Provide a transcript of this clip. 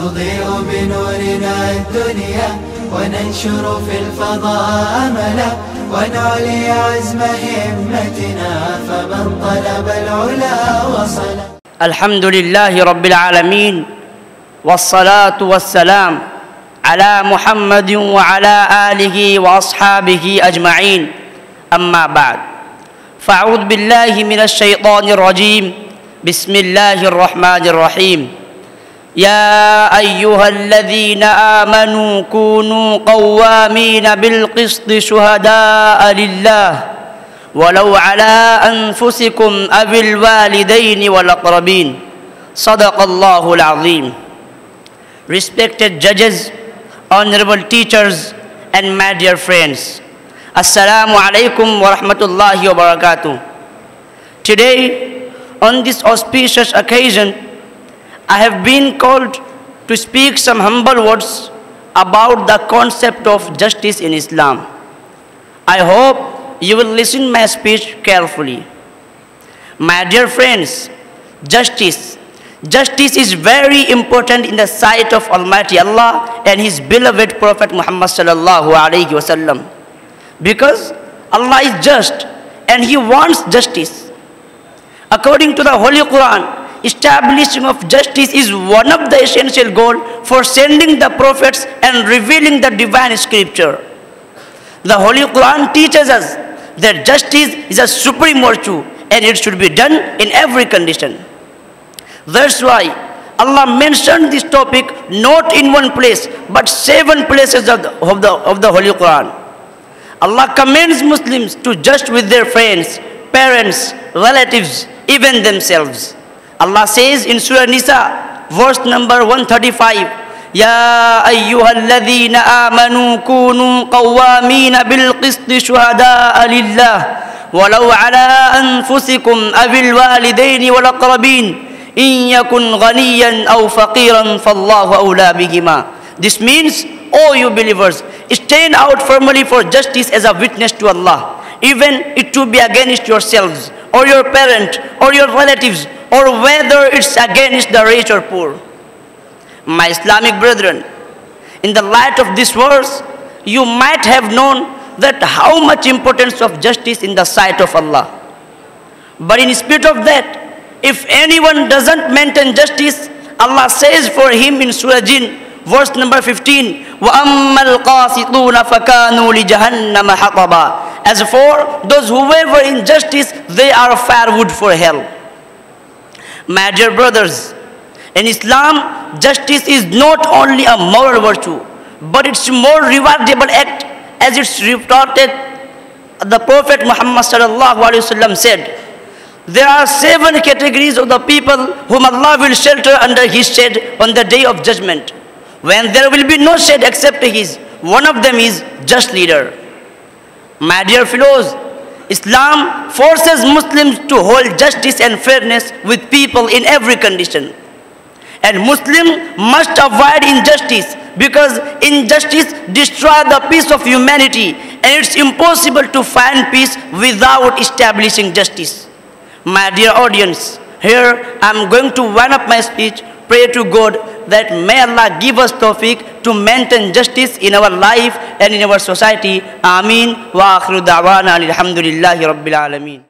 نضيء بنورنا الدنيا وننشر في الفضاء أملا ونعلي عزم همتنا فمن طلب العلا وصل. الحمد لله رب العالمين والصلاة والسلام على محمد وعلى آله وأصحابه أجمعين. أما بعد فأعوذ بالله من الشيطان الرجيم. بسم الله الرحمن الرحيم. يا أيها الذين آمنوا كونوا قوامين بالقسط شهداء لله ولو على أنفسكم أو الوالدين والأقربين. صدق الله العظيم. Respected judges, honorable teachers, and my dear friends, السلام عليكم ورحمة الله وبركاته. Today, on this auspicious occasion, I have been called to speak some humble words about the concept of justice in Islam. I hope you will listen my speech carefully. My dear friends, justice is very important in the sight of Almighty Allah and His beloved Prophet Muhammad sallallahu alaihi wasallam, because Allah is just and He wants justice. According to the Holy Quran, establishing of justice is one of the essential goals for sending the prophets and revealing the divine scripture. The Holy Quran teaches us that justice is a supreme virtue and it should be done in every condition. That's why Allah mentioned this topic not in one place but 7 places of the Holy Quran. Allah commands Muslims to just with their friends, parents, relatives, even themselves. Allah says in Surah Nisa, verse number 135, يَا أَيُّهَا الَّذِينَ آمَنُوا كُونُوا قَوَّامِينَ بِالْقِسْطِ شُهَدَاءَ لِلَّهِ وَلَوْ عَلَىٰ أَنفُسِكُمْ أَوِ الْوَالِدَيْنِ وَالْأَقْرَبِينَ إِنْ يَكُنْ غَنِيًّا أَوْ فَقِيرًا فَاللَّهُ أَوْلَىٰ بِهِمَا. This means, O you believers, stand out firmly for justice as a witness to Allah, even it to be against yourselves or your parent or your relatives, or whether it's against the rich or poor. My Islamic brethren, in the light of this verse, you might have known that how much importance of justice in the sight of Allah. But in spite of that, if anyone doesn't maintain justice, Allah says for him in Surah Jinn, verse number 15, وَأَمَّا الْقَاسِطُونَ فَكَانُوا لِجَهَنَّمَ حَطَبًا. As for those who waver in justice, they are firewood for hell. My dear brothers, in Islam, justice is not only a moral virtue, but it's a more rewardable act, as it's reported. The Prophet Muhammad sallallahu alaihi wasallam said, there are 7 categories of the people whom Allah will shelter under His shade on the day of judgment, when there will be no shade except His. One of them is just leader. My dear fellows, Islam forces Muslims to hold justice and fairness with people in every condition. And Muslims must avoid injustice, because injustice destroys the peace of humanity, and it's impossible to find peace without establishing justice. My dear audience, here I'm going to wind up my speech. Pray to God that may Allah give us tawfiq to maintain justice in our life and in our society. Ameen. Wa akhiru da'wana alhamdulillahi rabbil alameen.